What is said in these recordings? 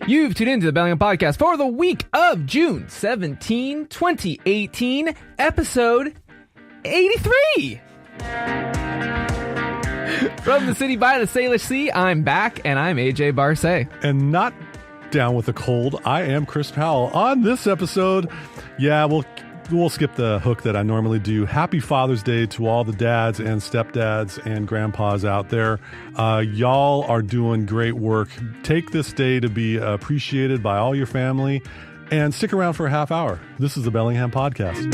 You've tuned into the Bellingham Podcast for the week of June 17, 2018, episode 83. From the city by the Salish Sea, I'm back, and I'm AJ Barce. And not down with the cold, I am Chris Powell. On this episode, we'll skip the hook that I normally do. Happy Father's Day to all the dads and stepdads and grandpas out there. Y'all are doing great work. Take this day to be appreciated by all your family and stick around for a half hour. This is the Bellingham Podcast.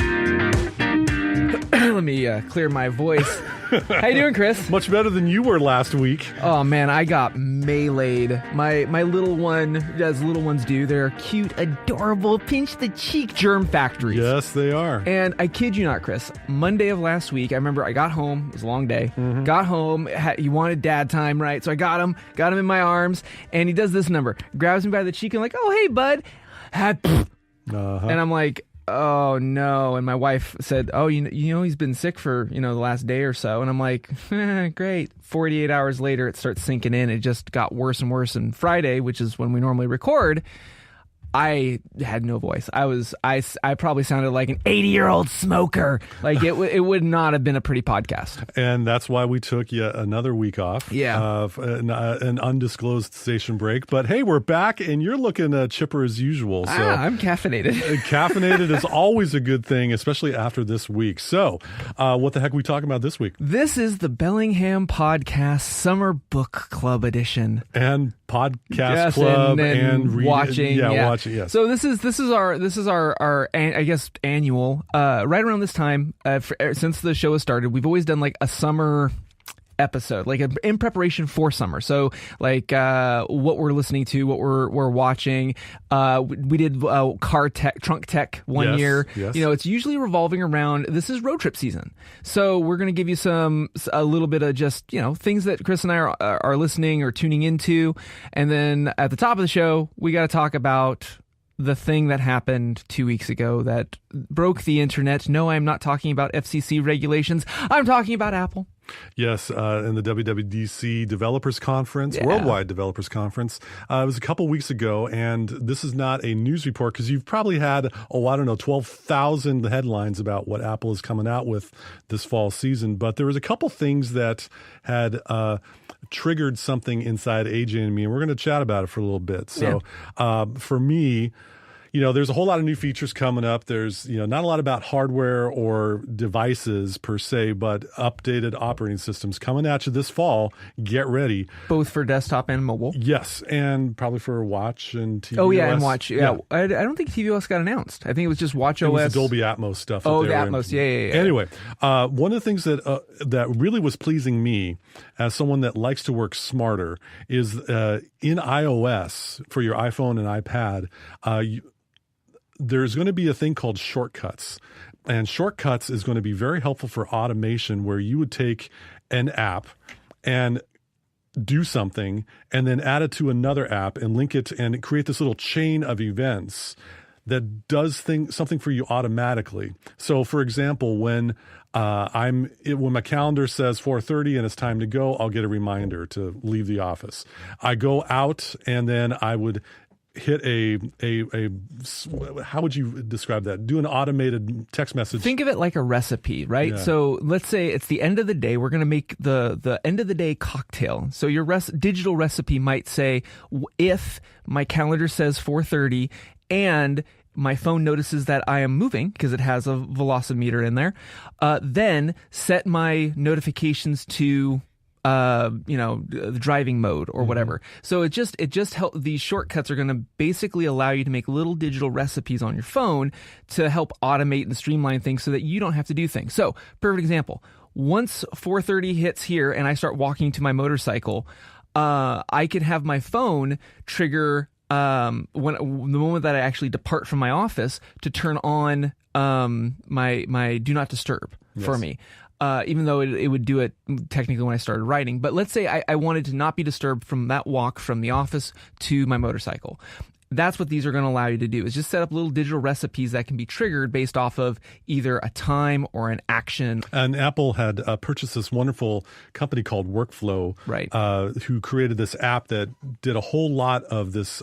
Let me clear my voice. How you doing, Chris? Much better than you were last week. Oh, man, I got meleeed. My little one, as little ones do, they're cute, adorable, pinch-the-cheek germ factories. Yes, they are. And I kid you not, Chris, Monday of last week, I remember I got home. It was a long day. Mm-hmm. Got home. He wanted dad time, right? So I got him in my arms, and he does this number. Grabs me by the cheek and like, oh, hey, bud. And I'm like, oh no. And my wife said, oh, you know he's been sick for the last day or so. And I'm like, great. 48 hours later it starts sinking in. It just got worse and worse. And Friday, which is when we normally record, I had no voice. I probably sounded like an 80-year-old smoker. Like it would not have been a pretty podcast. And that's why we took yet another week off. Yeah. An undisclosed station break. But hey, we're back and you're looking chipper as usual. So I'm caffeinated. Caffeinated is always a good thing, especially after this week. So what the heck are we talking about this week? This is the Bellingham Podcast Summer Book Club edition. And podcast club and watching. Watching. Yes. So this is our I guess annual. Right around this time, since the show has started, we've always done like a summer episode, like in preparation for summer. So like what we're listening to, what we're watching. We did trunk tech one year. Yes. It's usually revolving around, this is road trip season. So we're going to give you a little bit of just, things that Chris and I are listening or tuning into. And then at the top of the show, we got to talk about the thing that happened 2 weeks ago that broke the internet. No, I'm not talking about FCC regulations. I'm talking about Apple. Yes, in the WWDC Developers Conference, Worldwide Developers Conference. It was a couple weeks ago, and this is not a news report because you've probably had, 12,000 headlines about what Apple is coming out with this fall season. But there was a couple things that had triggered something inside AJ and me, and we're going to chat about it for a little bit. So for me, there's a whole lot of new features coming up. There's, not a lot about hardware or devices per se, but updated operating systems coming at you this fall. Get ready. Both for desktop and mobile. Yes, and probably for Watch and tvOS. Oh, yeah, and Watch. Yeah. I don't think tvOS got announced. I think it was just WatchOS. It was the Dolby Atmos stuff. Oh, the Atmos. Yeah. Anyway, one of the things that really was pleasing me as someone that likes to work smarter is in iOS for your iPhone and iPad, there's going to be a thing called shortcuts. And shortcuts is going to be very helpful for automation where you would take an app and do something and then add it to another app and link it and create this little chain of events that does something for you automatically. So, for example, when my calendar says 4:30 and it's time to go, I'll get a reminder to leave the office. I go out and then I would hit how would you describe that? Do an automated text message. Think of it like a recipe, right? Yeah. So let's say it's the end of the day. We're going to make the end of the day cocktail. So your digital recipe might say, if my calendar says 4:30 and my phone notices that I am moving because it has a velocimeter in there, then set my notifications to the driving mode or whatever. So it just these shortcuts are going to basically allow you to make little digital recipes on your phone to help automate and streamline things so that you don't have to do things. So perfect example, once 4:30 hits here and I start walking to my motorcycle, I can have my phone trigger the moment that I actually depart from my office to turn on my do not disturb for me. Even though it would do it technically when I started writing. But let's say I wanted to not be disturbed from that walk from the office to my motorcycle. That's what these are going to allow you to do, is just set up little digital recipes that can be triggered based off of either a time or an action. And Apple had purchased this wonderful company called Workflow, right? Who created this app that did a whole lot of this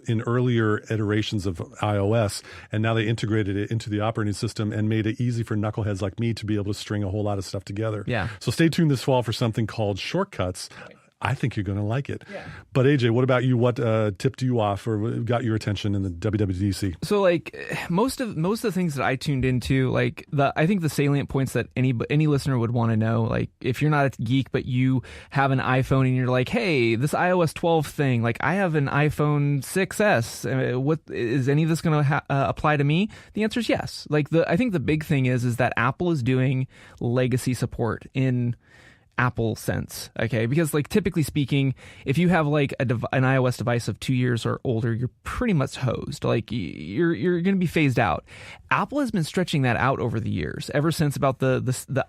in earlier iterations of iOS. And now they integrated it into the operating system and made it easy for knuckleheads like me to be able to string a whole lot of stuff together. Yeah. So stay tuned this fall for something called Shortcuts. Right. I think you're going to like it. Yeah. But AJ, what about you? What tipped you off or got your attention in the WWDC? So like most of the things that I tuned into, like I think the salient points that any listener would want to know, like if you're not a geek but you have an iPhone and you're like, hey, this iOS 12 thing, like I have an iPhone 6S. What is any of this going to apply to me? The answer is yes. Like I think the big thing is that Apple is doing legacy support in Apple sense, okay? Because like typically speaking, if you have like an iOS device of 2 years or older, you're pretty much hosed. Like you're going to be phased out. Apple has been stretching that out over the years, ever since about the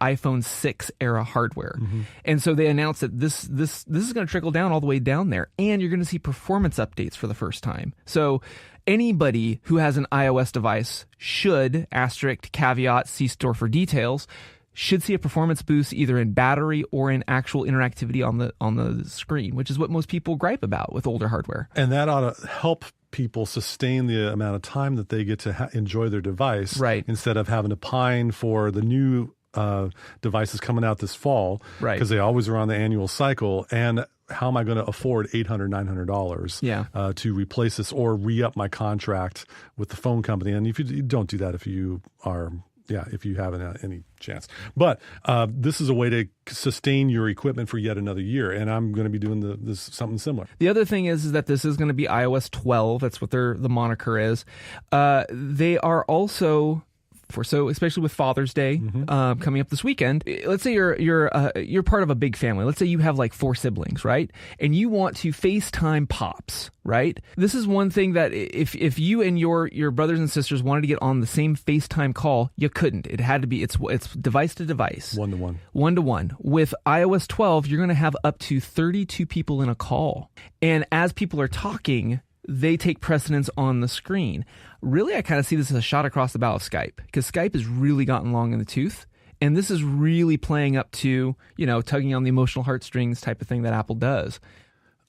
iPhone 6 era hardware. Mm-hmm. And so they announced that this is going to trickle down all the way down there, and you're going to see performance updates for the first time. So anybody who has an iOS device should, asterisk, caveat, see store for details, should see a performance boost either in battery or in actual interactivity on the screen, which is what most people gripe about with older hardware. And that ought to help people sustain the amount of time that they get to enjoy their device, right, instead of having to pine for the new devices coming out this fall, right, because they always are on the annual cycle. And how am I going to afford $800, $900 to replace this or re-up my contract with the phone company? And if you don't do that, if you haven't any chance. But this is a way to sustain your equipment for yet another year. And I'm going to be doing this something similar. The other thing is that this is going to be iOS 12. That's what the moniker is. They are also, especially with Father's Day coming up this weekend. Let's say you're part of a big family. Let's say you have like 4 siblings, right? And you want to FaceTime pops, right? This is one thing that if you and your brothers and sisters wanted to get on the same FaceTime call, you couldn't. It had to be it's device to device, 1-to-1. 1-to-1. With iOS 12, you're going to have up to 32 people in a call, and as people are talking, they take precedence on the screen. Really, I kind of see this as a shot across the bow of Skype, because Skype has really gotten long in the tooth. And this is really playing up to, tugging on the emotional heartstrings type of thing that Apple does.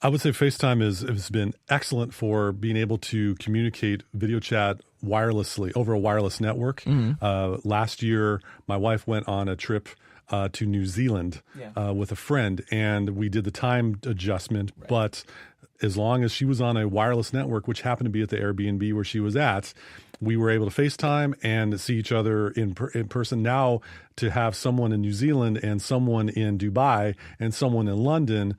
I would say FaceTime has been excellent for being able to communicate video chat wirelessly over a wireless network. Mm-hmm. Last year, my wife went on a trip to New Zealand with a friend, and we did the time adjustment, right. But as long as she was on a wireless network, which happened to be at the Airbnb where she was at, we were able to FaceTime and see each other in person. Now, to have someone in New Zealand and someone in Dubai and someone in London,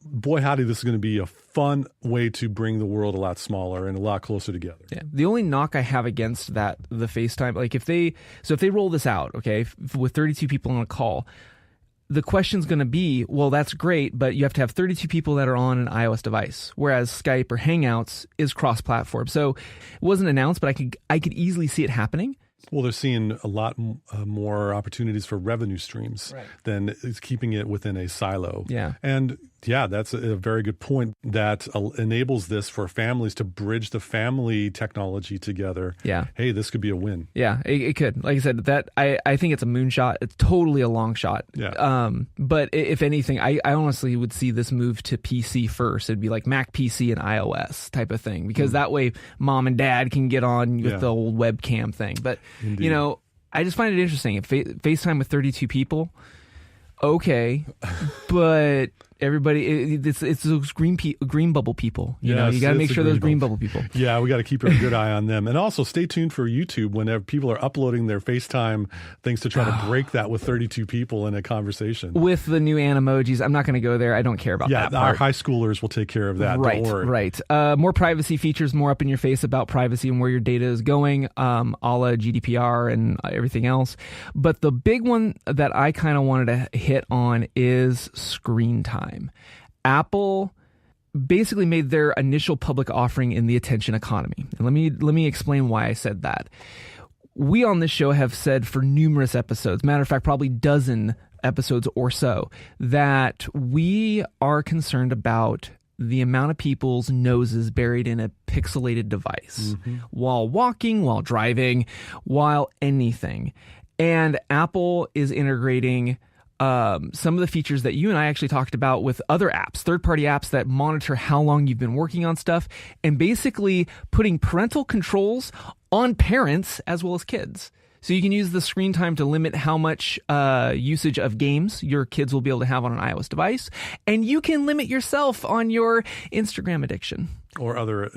boy, howdy, this is going to be a fun way to bring the world a lot smaller and a lot closer together. Yeah. The only knock I have against the FaceTime, like if they roll this out, okay, with 32 people on a call, the question's going to be, well, that's great, but you have to have 32 people that are on an iOS device, whereas Skype or Hangouts is cross-platform. So it wasn't announced, but I could easily see it happening. Well, they're seeing a lot more opportunities for revenue streams than is keeping it within a silo. Yeah. And yeah, that's a very good point. That enables this for families to bridge the family technology together. Yeah. Hey, this could be a win. Yeah, it could. Like I said, that I think it's a moonshot. It's totally a long shot. Yeah. But if anything, I honestly would see this move to PC first. It'd be like Mac, PC, and iOS type of thing, because that way mom and dad can get on with the old webcam thing. But Indeed. I just find it interesting. If FaceTime with 32 people, okay, but everybody, it's those green bubble people. You know, you got to make sure those green bubble people. Yeah, we got to keep a good eye on them. And also stay tuned for YouTube whenever people are uploading their FaceTime things to try to break that with 32 people in a conversation. With the new animojis, I'm not going to go there. I don't care about that part. Our high schoolers will take care of that. Right, don't worry. Right. More privacy features, more up in your face about privacy and where your data is going, a la GDPR and everything else. But the big one that I kind of wanted to hit on is screen time. Apple basically made their initial public offering in the attention economy. And let me explain why I said that. We on this show have said for numerous episodes, matter of fact, probably dozen episodes or so, that we are concerned about the amount of people's noses buried in a pixelated device while walking, while driving, while anything. And Apple is integrating some of the features that you and I actually talked about with other apps, third-party apps that monitor how long you've been working on stuff, and basically putting parental controls on parents as well as kids. So you can use the screen time to limit how much usage of games your kids will be able to have on an iOS device. And you can limit yourself on your Instagram addiction. Or other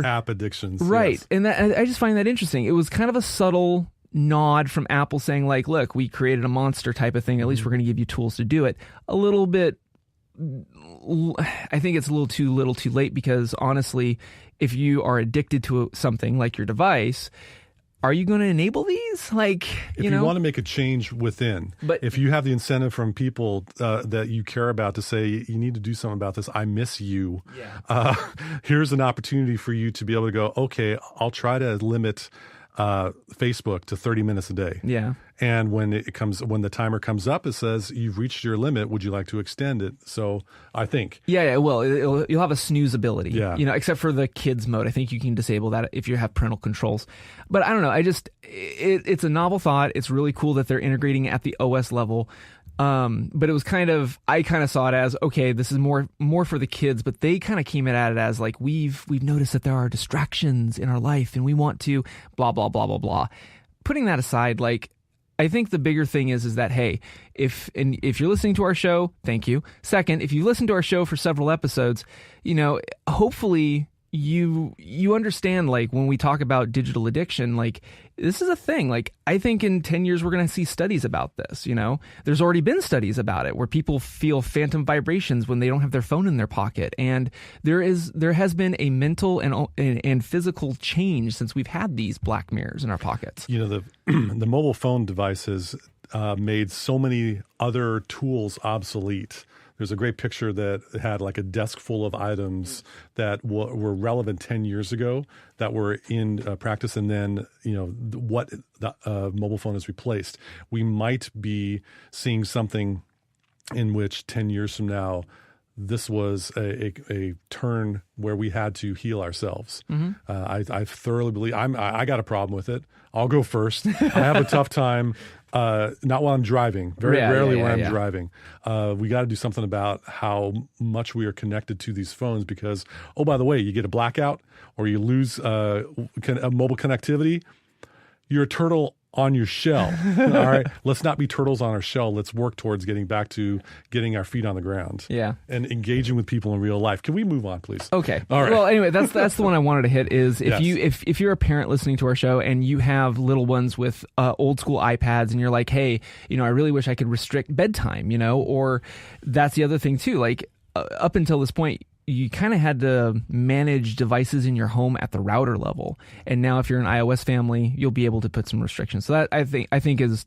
app addictions. Right. Yes. And I just find that interesting. It was kind of a subtle nod from Apple saying, like, look, we created a monster type of thing. At least we're going to give you tools to do it. A little bit, I think it's a little too late, because honestly, if you are addicted to something like your device, are you going to enable these? Like, if you want to make a change within, but if you have the incentive from people that you care about to say, you need to do something about this, I miss you. Yeah. Here's an opportunity for you to be able to go, okay, I'll try to limit Facebook to 30 minutes a day. Yeah. And when the timer comes up, it says you've reached your limit. Would you like to extend it? So I think. Yeah. Well, you'll have a snooze ability. Yeah. Except for the kids mode. I think you can disable that if you have parental controls. But I don't know. It's a novel thought. It's really cool that they're integrating at the OS level. But it was I kind of saw it as, okay, this is more for the kids, but they kind of came at it as like, we've noticed that there are distractions in our life and we want to blah, blah, blah, blah, blah. Putting that aside, like, I think the bigger thing is that, hey, if you're listening to our show, thank you. Second, if you listen to our show for several episodes, hopefully you understand, like, when we talk about digital addiction, like, this is a thing. Like, I think in 10 years, we're going to see studies about this. There's already been studies about it where people feel phantom vibrations when they don't have their phone in their pocket. And there has been a mental and physical change since we've had these black mirrors in our pockets. The mobile phone device has made so many other tools obsolete. There's a great picture that had like a desk full of items that were relevant 10 years ago that were in practice, and then what the mobile phone has replaced. We might be seeing something in which 10 years from now, this was a turn where we had to heal ourselves. I thoroughly believe I got a problem with it. I'll go first. I have a tough time. Not while I'm driving. Very rarely when I'm driving. We got to do something about how much we are connected to these phones, because, oh, by the way, you get a blackout or you lose a mobile connectivity, you're a turtle on your shell. All right. Let's not be turtles on our shell. Let's work towards getting back to getting our feet on the ground. Yeah. And engaging with people in real life. Can we move on, please? Okay. All right. Well, anyway, that's the one I wanted to hit is if you're a parent listening to our show and you have little ones with old school iPads and you're like, hey, I really wish I could restrict bedtime, or that's the other thing too. Like up until this point, you kind of had to manage devices in your home at the router level. And now if you're an iOS family, you'll be able to put some restrictions. So that I think is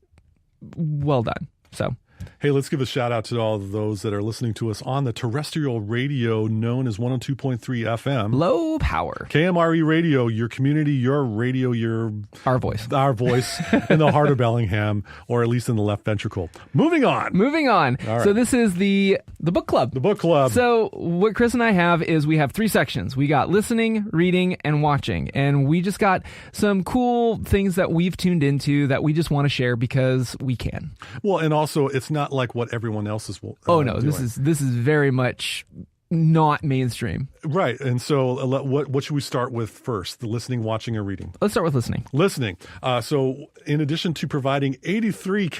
well done. So, hey, let's give a shout out to all of those that are listening to us on the terrestrial radio known as 102.3 FM. Low power. KMRE Radio, your community, your radio, our voice. Our voice in the heart of Bellingham, or at least in the left ventricle. Moving on. All right. So this is the book club. The book club. So what Chris and I have is we have 3 sections. We got listening, reading, and watching. And we just got some cool things that we've tuned into that we just want to share because we can. Well, and also it's not like what everyone else is doing. This is very much not mainstream. Right. And so what should we start with first? The listening, watching, or reading? Let's start with listening. Listening. So in addition to providing 83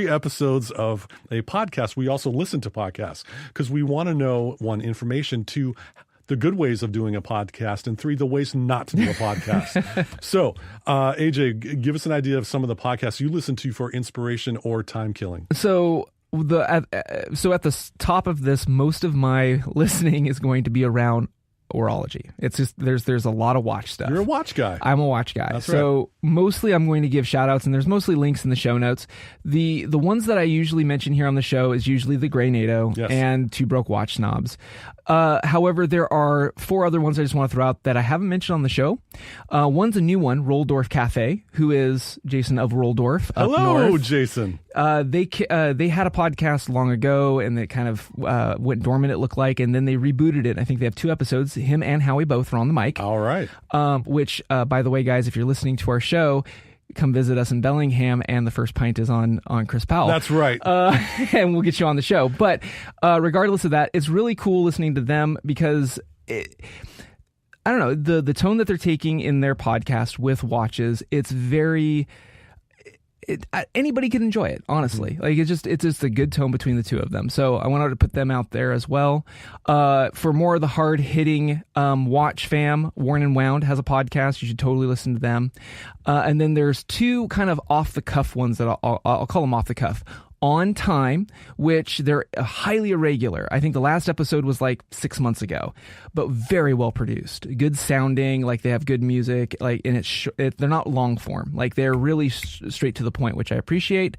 episodes of a podcast, we also listen to podcasts because we want to know, 1, information, 2, the good ways of doing a podcast, and 3, the ways not to do a podcast. So, AJ, give us an idea of some of the podcasts you listen to for inspiration or time killing. So at the top of this, most of my listening is going to be around orology. It's just there's a lot of watch stuff. You're a watch guy. I'm a watch guy. That's so right. mostly I'm going to give shout outs, and there's mostly links in the show notes. The ones that I usually mention here on the show is usually the Grey NATO and Two Broke Watch Snobs. However, there are 4 other ones I just want to throw out that I haven't mentioned on the show. One's a new one, Rolldorf Cafe, who is Jason of Rolldorf. Hello, Jason. They had a podcast long ago, and it kind of went dormant, it looked like, and then they rebooted it. I think they have 2 episodes. Him and Howie both are on the mic. All right. Which, by the way, guys, if you're listening to our show, come visit us in Bellingham, and the first pint is on Chris Powell. That's right. And we'll get you on the show. But regardless of that, it's really cool listening to them because I don't know, the tone that they're taking in their podcast with watches, it's very... anybody can enjoy it, honestly. Like it's just a good tone between the two of them. So I wanted to put them out there as well. For more of the hard hitting watch fam, Worn and Wound has a podcast. You should totally listen to them. And then there's 2 kind of off the cuff ones that I'll call them off the cuff. On Time, which they're highly irregular. I think the last episode was like 6 months ago, but very well produced, good sounding. Like they have good music. Like, and they're not long form. Like they're really straight to the point, which I appreciate.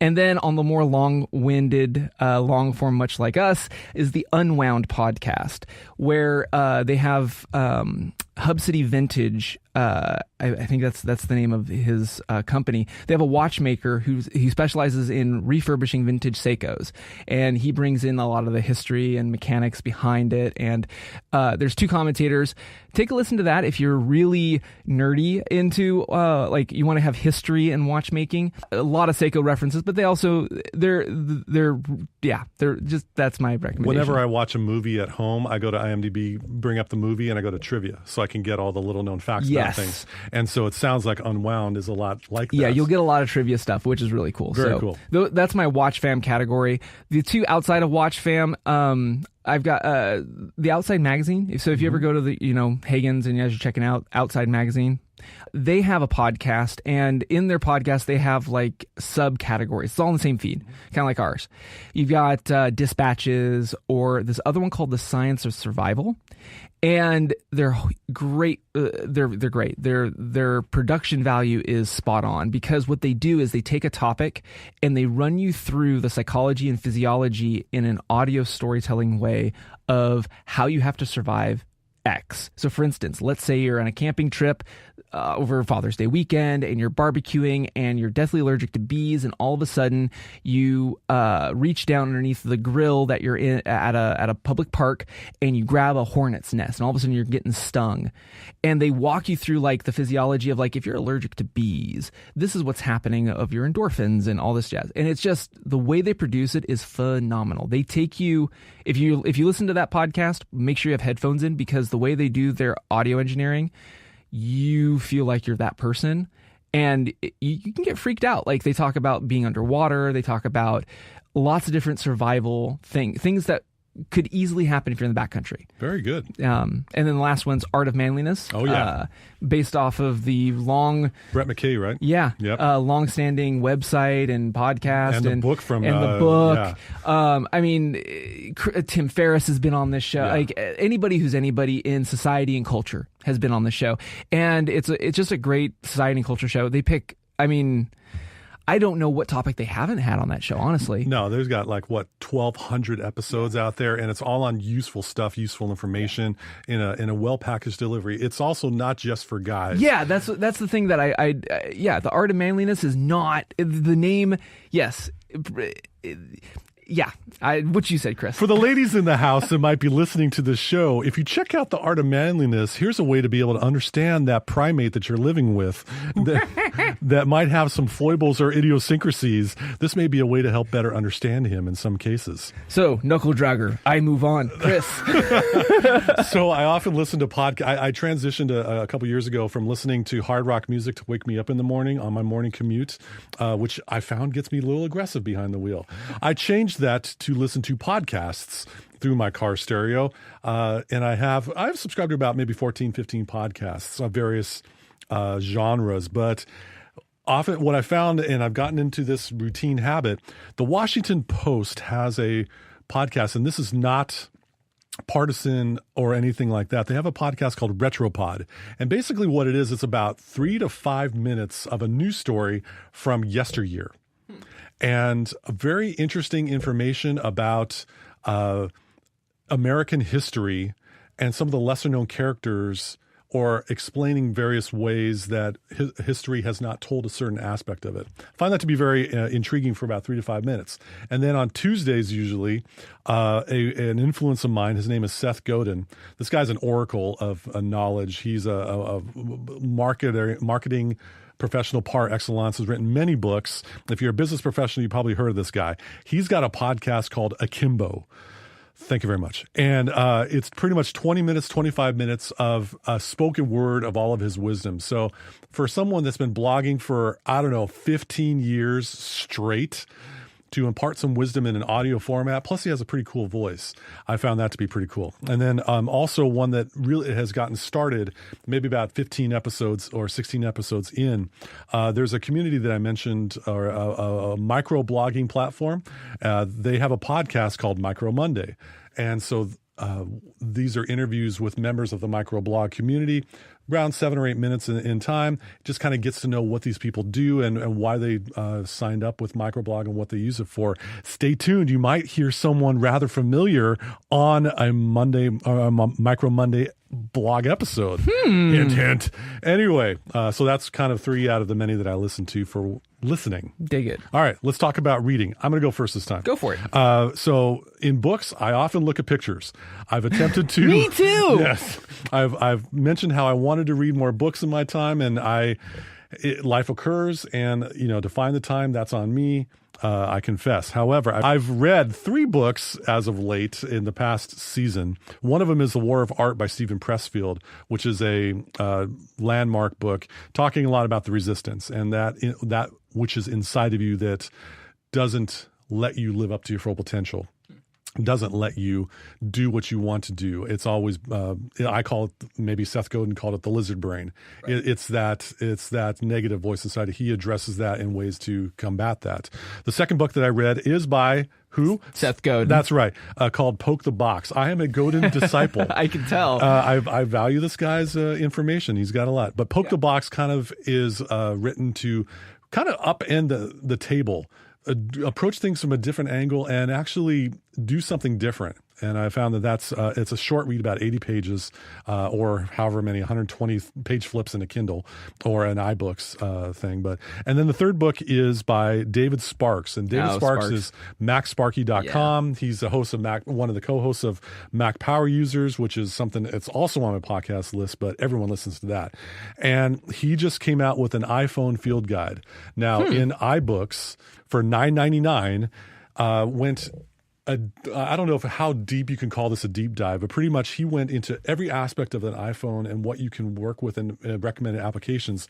And then on the more long-winded, long form, much like us, is the Unwound podcast, where they have Hub City Vintage. I think that's the name of his company. They have a watchmaker he specializes in refurbishing vintage Seikos, and he brings in a lot of the history and mechanics behind it. And there's 2 commentators. Take a listen to that if you're really nerdy into like you want to have history in watchmaking. A lot of Seiko references, but they're just, that's my recommendation. Whenever I watch a movie at home, I go to IMDb, bring up the movie, and I go to trivia so I can get all the little known facts about things. And so it sounds like Unwound is a lot like that. Yeah, you'll get a lot of trivia stuff, which is really cool. Very cool. That's my Watch Fam category. The 2 outside of Watch Fam, I've got the Outside Magazine. So if you ever go to the, Hagen's and as you're checking out Outside Magazine, they have a podcast, and in their podcast, they have like subcategories. It's all in the same feed, kind of like ours. You've got dispatches, or this other one called The Science of Survival. And they're great. They're great. Their production value is spot on, because what they do is they take a topic and they run you through the psychology and physiology in an audio storytelling way of how you have to survive X. So for instance, let's say you're on a camping trip over Father's Day weekend, and you're barbecuing, and you're deathly allergic to bees, and all of a sudden you reach down underneath the grill that you're in at a public park, and you grab a hornet's nest, and all of a sudden you're getting stung. And they walk you through like the physiology of like, if you're allergic to bees, this is what's happening of your endorphins and all this jazz. And it's just, the way they produce it is phenomenal. They take you, if you listen to that podcast, make sure you have headphones in, because the way they do their audio engineering, you feel like you're that person, and you can get freaked out. Like they talk about being underwater. They talk about lots of different survival things that could easily happen if you're in the backcountry. Very good. And then the last one's Art of Manliness. Oh, yeah. Based off of the long... Brett McKay, right? Yeah. Yep. Long-standing website and podcast. And the book from... And the book. Yeah. I mean, Tim Ferriss has been on this show. Yeah. Like, anybody who's anybody in society and culture has been on the show. And it's just a great society and culture show. They pick... I mean... I don't know what topic they haven't had on that show, honestly. No, there's got 1,200 episodes out there, and it's all on useful stuff, useful information in a well-packaged delivery. It's also not just for guys. Yeah, that's the thing that the Art of Manliness is not the name. Yes. Yeah, what you said, Chris. For the ladies in the house that might be listening to this show, if you check out The Art of Manliness, here's a way to be able to understand that primate that you're living with that might have some foibles or idiosyncrasies. This may be a way to help better understand him in some cases. So, knuckle dragger, I move on. Chris. So I often listen to podcasts. I transitioned a couple years ago from listening to hard rock music to wake me up in the morning on my morning commute, which I found gets me a little aggressive behind the wheel. I changed that to listen to podcasts through my car stereo. And I've subscribed to about maybe 14, 15 podcasts of various genres. But often what I found, and I've gotten into this routine habit, the Washington Post has a podcast, and this is not partisan or anything like that. They have a podcast called Retropod. And basically what it is, it's about 3 to 5 minutes of a news story from yesteryear. And very interesting information about American history and some of the lesser known characters, or explaining various ways that history has not told a certain aspect of it. I find that to be very intriguing for about 3 to 5 minutes. And then on Tuesdays, usually, an influence of mine, his name is Seth Godin. This guy's an oracle of knowledge. He's a marketing professional par excellence, has written many books. If you're a business professional, you probably heard of this guy. He's got a podcast called Akimbo. Thank you very much. And it's pretty much 20 minutes, 25 minutes of spoken word of all of his wisdom. So for someone that's been blogging for, 15 years straight, to impart some wisdom in an audio format, plus he has a pretty cool voice, I found that to be pretty cool. And then also one that really has gotten started, maybe about 15 episodes or 16 episodes in. There's a community that I mentioned, or a micro blogging platform. They have a podcast called Micro Monday. And so these are interviews with members of the microblog community, around 7 or 8 minutes in time. Just kind of gets to know what these people do and why they signed up with microblog and what they use it for. Stay tuned. You might hear someone rather familiar on a Micro Monday blog episode. Hint, hint. Anyway, so that's kind of 3 out of the many that I listen to for listening. Dig it. All right, let's talk about reading. I'm going to go first this time. Go for it. So in books, I often look at pictures. I've attempted to. Me too. Yes. I've mentioned how I wanted to read more books in my time, and life occurs, and to find the time, that's on me. I confess. However, I've read 3 books as of late in the past season. One of them is The War of Art by Stephen Pressfield, which is a landmark book talking a lot about the resistance and that which is inside of you that doesn't let you live up to your full potential. Doesn't let you do what you want to do. It's always, I call it, maybe Seth Godin called it the lizard brain. Right. It's that negative voice inside. He addresses that in ways to combat that. The second book that I read is by who? Seth Godin. That's right. Called Poke the Box. I am a Godin disciple. I can tell. I value this guy's information. He's got a lot. But Poke the Box kind of is written to kind of upend the table. Approach things from a different angle and actually do something different. And I found that it's a short read, about 80 pages, or however many, 120 page flips in a Kindle or an iBooks thing. And then the third book is by David Sparks, and David Sparks is MacSparky.com. Yeah. He's the host of one of the co-hosts of Mac Power Users, which is something that's also on my podcast list, but everyone listens to that. And he just came out with an iPhone field guide. Now in iBooks for $9.99, went. I don't know how deep you can call this a deep dive, but pretty much he went into every aspect of an iPhone and what you can work with in recommended applications.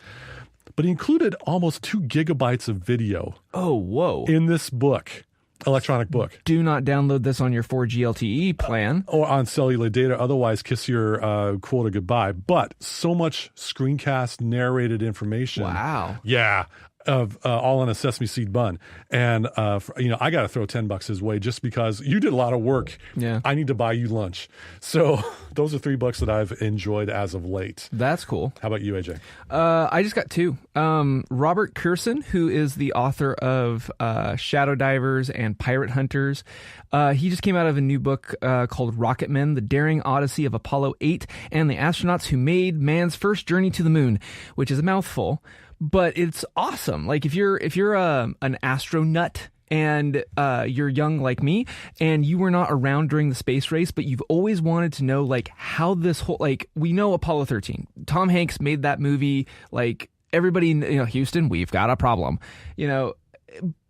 But he included almost 2 gigabytes of video. Oh, whoa. In this book, electronic book. Do not download this on your 4G LTE plan. Or on cellular data. Otherwise, kiss your quota goodbye. But so much screencast narrated information. Wow. Yeah. Of all on a sesame seed bun. And, I got to throw $10 his way just because you did a lot of work. Yeah. I need to buy you lunch. So those are 3 books that I've enjoyed as of late. That's cool. How about you, AJ? I just got 2. Robert Kurson, who is the author of Shadow Divers and Pirate Hunters. He just came out of a new book called Rocket Men, The Daring Odyssey of Apollo 8 and the Astronauts Who Made Man's First Journey to the Moon, which is a mouthful. But it's awesome. Like if you're an astronaut and you're young like me and you were not around during the space race, but you've always wanted to know like how this whole, like, we know Apollo 13. Tom Hanks made that movie. Like everybody, Houston, we've got a problem.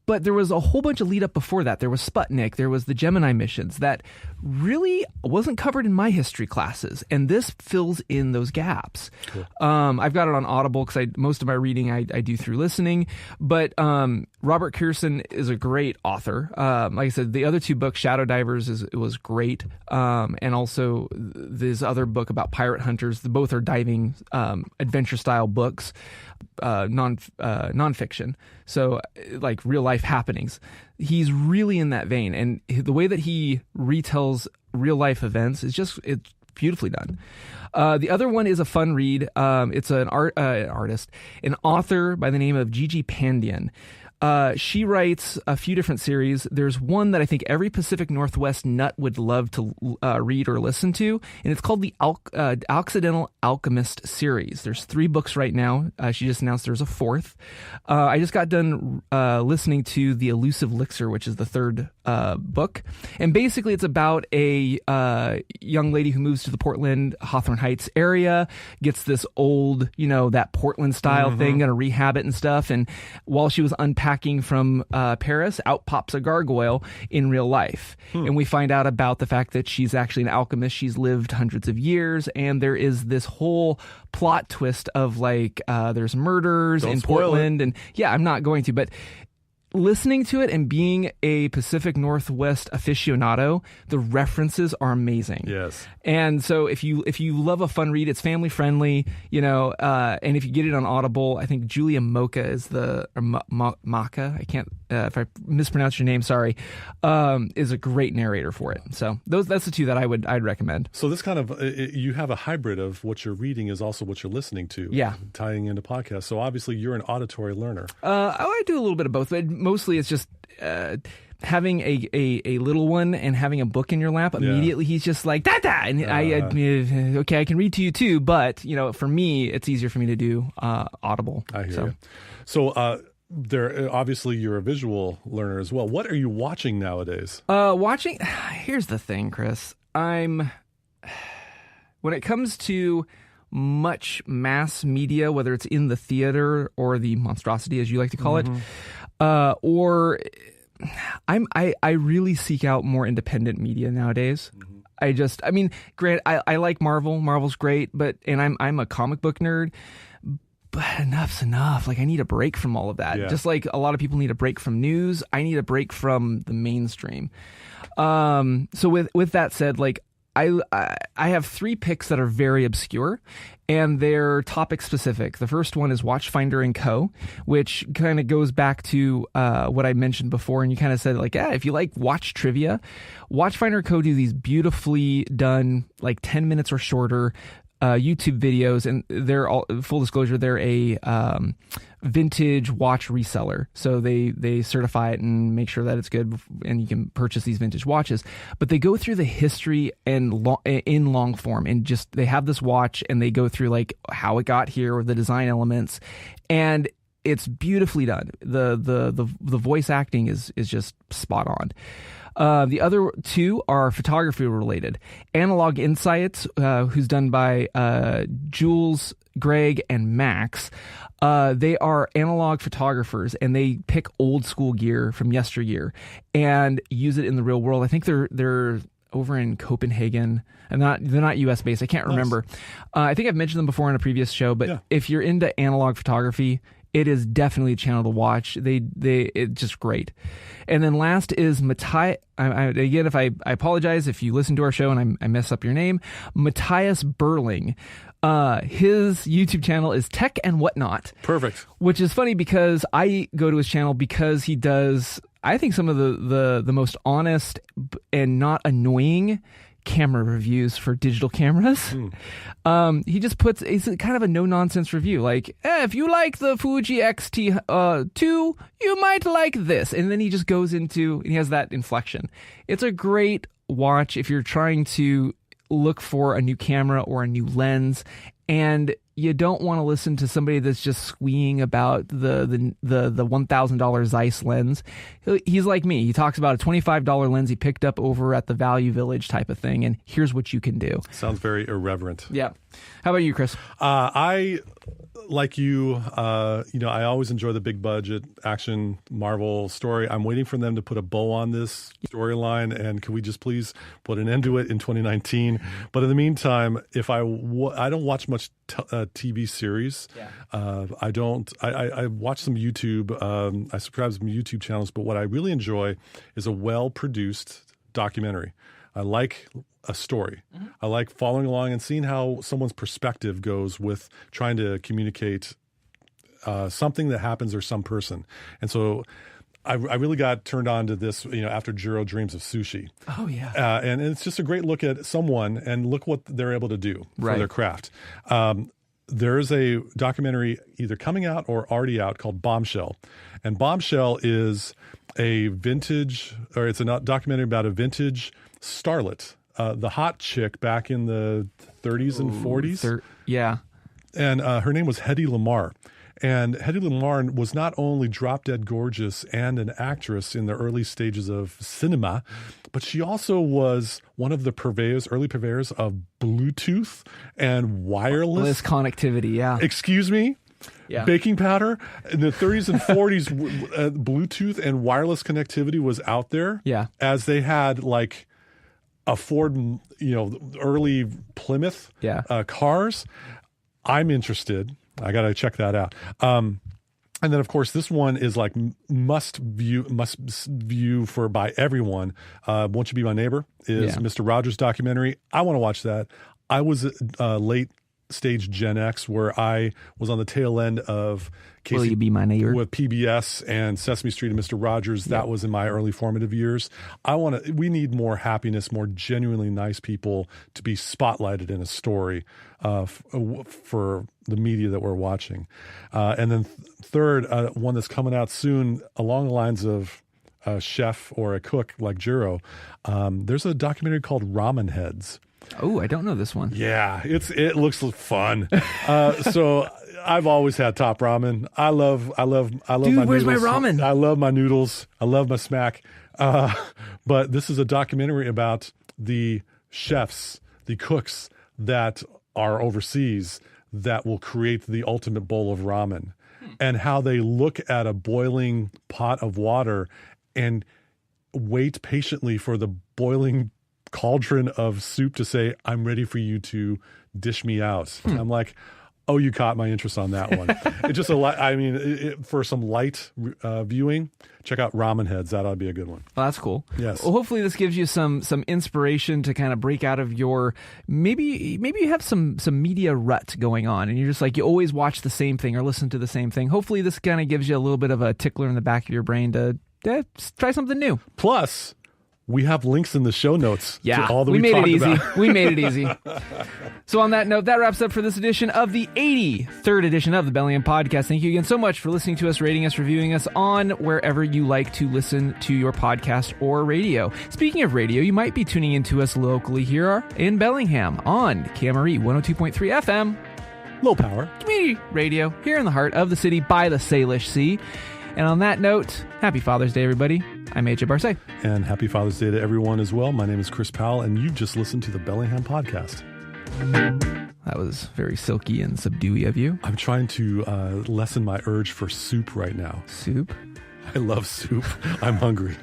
But there was a whole bunch of lead up before that. There was Sputnik. There was the Gemini missions that really wasn't covered in my history classes. And this fills in those gaps. Cool. I've got it on Audible because most of my reading I do through listening. But Robert Kurson is a great author. Like I said, the other 2 books, Shadow Divers, was great. And also this other book about pirate hunters. Both are diving adventure style books. Nonfiction, so like real life happenings. He's really in that vein, and the way that he retells real life events. It's beautifully done. The other one is a fun read. It's an artist, an author by the name of Gigi Pandian. She writes a few different series. There's one that I think every Pacific Northwest nut would love to read or listen to, and it's called the Accidental Alchemist series. There's 3 books right now. She just announced there's a 4th. I just got done listening to The Elusive Elixir, which is the 3rd book, and basically it's about a young lady who moves to the Portland, Hawthorne Heights area, gets this old, that Portland style thing, gonna rehab it and stuff, and while she was unpacking from Paris, out pops a gargoyle in real life. And we find out about the fact that she's actually an alchemist. She's lived hundreds of years, and there is this whole plot twist of there's murders in Portland. And yeah, I'm not going to, but listening to it and being a Pacific Northwest aficionado, the references are amazing. Yes. And so if you love a fun read, it's family friendly, and if you get it on Audible, I think Julia Mocha is Maka. I can't, if I mispronounce your name, sorry, is a great narrator for it. So that's the 2 that I'd recommend. So this kind of, you have a hybrid of what you're reading is also what you're listening to. Yeah. Tying into podcasts. So obviously you're an auditory learner. I do a little bit of both, but mostly it's just having a little one and having a book in your lap. Immediately he's just like da da, and okay, I can read to you too, but for me it's easier for me to do Audible. I hear you. So there, obviously you're a visual learner as well. What are you watching nowadays? Here's the thing, Chris. When it comes to much mass media, whether it's in the theater or the monstrosity, as you like to call it, or I really seek out more independent media nowadays. Grant, I like Marvel. Marvel's great, and I'm a comic book nerd. But enough's enough. I need a break from all of that. Yeah. Just like a lot of people need a break from news, I need a break from the mainstream. So with that said, I have 3 picks that are very obscure, and they're topic specific. The first one is Watchfinder & Co., which kind of goes back to what I mentioned before, and you kind of said, if you like watch trivia, Watchfinder & Co. do these beautifully done, 10 minutes or shorter YouTube videos, and they're all, full disclosure, they're a vintage watch reseller, so they certify it and make sure that it's good, and you can purchase these vintage watches. But they go through the history and in long form, and just they have this watch and they go through how it got here or the design elements, and it's beautifully done. The voice acting is just spot on. The other 2 are photography related. Analog Insights, who's done by Jules, Greg, and Max. They are analog photographers, and they pick old school gear from yesteryear and use it in the real world. I think they're over in Copenhagen, and they're not US based. I can't remember. I think I've mentioned them before in a previous show, but if you're into analog photography, it is definitely a channel to watch. It's just great. And then last is Matthias. Again, I apologize if you listen to our show and I mess up your name. Matthias Berling. His YouTube channel is Tech and Whatnot. Perfect. Which is funny because I go to his channel because he does, I think, some of the most honest and not annoying camera reviews for digital cameras. He just it's kind of a no-nonsense review, if you like the Fuji X-T2, you might like this, and then he just goes into, and he has that inflection. It's a great watch if you're trying to look for a new camera or a new lens, and you don't want to listen to somebody that's just squeeing about the $1,000 Zeiss lens. He's like me. He talks about a $25 lens he picked up over at the Value Village type of thing, and here's what you can do. Sounds very irreverent. Yeah. How about you, Chris? I, like you, I always enjoy the big budget action Marvel story. I'm waiting for them to put a bow on this storyline, and can we just please put an end to it in 2019? But in the meantime, if I don't watch much TV series. I don't. I watch some YouTube. I subscribe to some YouTube channels, but what I really enjoy is a well-produced documentary. I like a story. I like following along and seeing how someone's perspective goes with trying to communicate something that happens or some person. And so I really got turned on to this, after Jiro dreams of sushi. Oh, yeah. And it's just a great look at someone and look what they're able to do for their craft. There's a documentary either coming out or already out called Bombshell. And Bombshell is it's a documentary about a vintage starlet, the hot chick back in the 30s and 40s. Yeah. And her name was Hedy Lamarr. And Hedy Lamarr was not only drop-dead gorgeous and an actress in the early stages of cinema, but she also was one of the early purveyors of Bluetooth and wireless connectivity, yeah. Excuse me? Yeah. Baking powder. In the 30s and 40s, Bluetooth and wireless connectivity was out there. Yeah. As they had like a Ford, early Plymouth cars. I'm interested. I got to check that out. And then, of course, this one is like must view by everyone. Won't You Be My Neighbor is Mr. Rogers' documentary. I want to watch that. I was late stage Gen X where I was on the tail end of Will You Be My Neighbor with PBS and Sesame Street and Mr. Rogers. That was in my early formative years. We need more happiness, more genuinely nice people to be spotlighted in a story for the media that we're watching. And then third, one that's coming out soon along the lines of a chef or a cook like Jiro. There's a documentary called Ramen Heads. Oh, I don't know this one. Yeah, it looks fun. So I've always had top ramen. I love Dude, my where's noodles. my ramen? I love my noodles. I love my smack. But this is a documentary about the chefs, the cooks that are overseas that will create the ultimate bowl of ramen and how they look at a boiling pot of water and wait patiently for the boiling cauldron of soup to say, I'm ready for you to dish me out. I'm like, oh, you caught my interest on that one. It's just for some light viewing, check out Ramen Heads. That ought to be a good one. Well, that's cool. Yes. Well, hopefully this gives you some inspiration to kind of break out of your, maybe you have some media rut going on and you're just like, you always watch the same thing or listen to the same thing. Hopefully this kind of gives you a little bit of a tickler in the back of your brain to try something new. Plus, we have links in the show notes to all that we made it easy. about. We made it easy. So on that note, that wraps up for this edition of the 83rd edition of the Bellingham Podcast. Thank you again so much for listening to us, rating us, reviewing us on wherever you like to listen to your podcast or radio. Speaking of radio, you might be tuning into us locally here in Bellingham on KMRE 102.3 FM. Low power. Community radio here in the heart of the city by the Salish Sea. And on that note, happy Father's Day, everybody. I'm AJ Barce. And happy Father's Day to everyone as well. My name is Chris Powell, and you've just listened to the Bellingham Podcast. That was very silky and subduey of you. I'm trying to lessen my urge for soup right now. Soup? I love soup. I'm hungry.